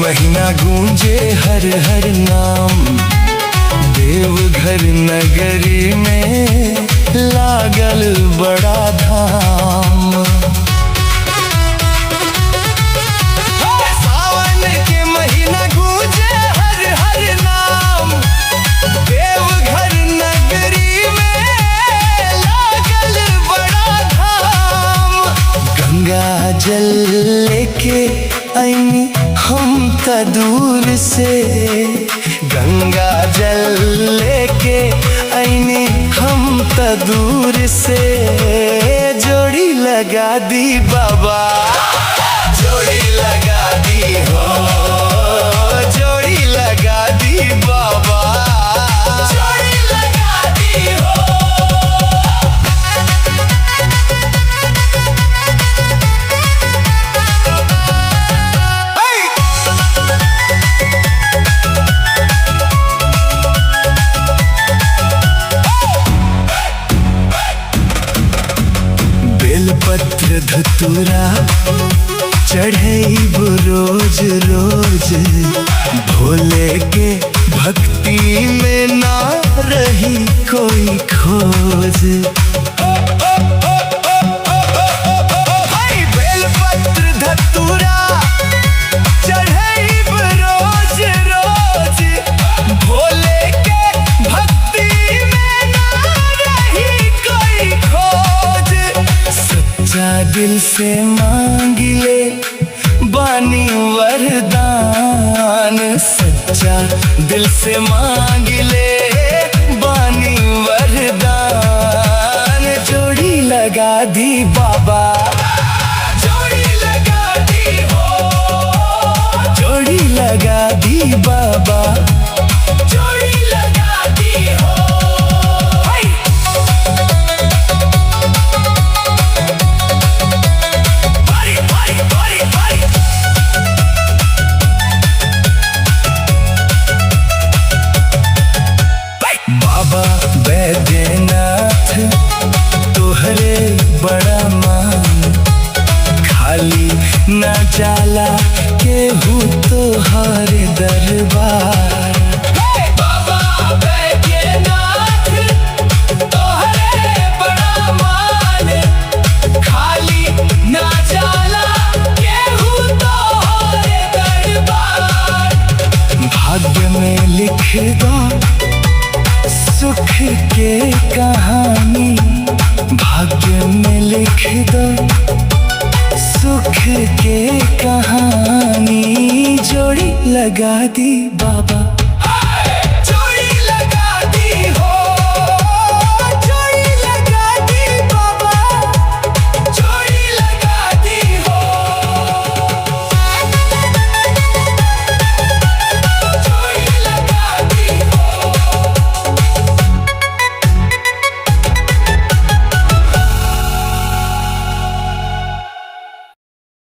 महीना गूंजे हर हर नाम, देवघर नगरी में लागल बड़ा धाम। सावन के महीना गूंजे हर हर नाम, देवघर नगरी में लागल बड़ा धाम। गंगा जल लेके आईनी हम त दूर से, गंगा जल लेके आईनी हम त दूर से। जोड़ी लगा दी बाबा, जोड़ी लगा दी हो, जोड़ी लगा दी बाबा, जोड़ी लगा दी हो। बेलपत्र धतूरा चढ़ैब रोज रोज, भोले के भक्ति में ना रही कोई खोज। बेलपत्र धतूरा चढ़ैब रोज रोज, भोले के भक्ति में ना रही कोई खोज। सच्चा दिल से मांग ले बानी वरदान, सच्चा दिल से मांग ले बानी वरदान। जोड़ी लगा दी बाबा, जोड़ी लगा दी हो, जोड़ी लगा दी बाबा, जोड़ी लगा दी हो। बाबा बैद्यनाथ तोहरे बड़ा मान, खाली न जाला केहू तोहरे दरबार। बाबा बैद्यनाथ तोहरे बड़ा मान, खाली न जाला केहू तोहरे दरबार। भाग्य में लिख दो सुख के कहानी, भाग्य में लिख दो सुख के कहानी। जोड़ी लगा दी बाबा,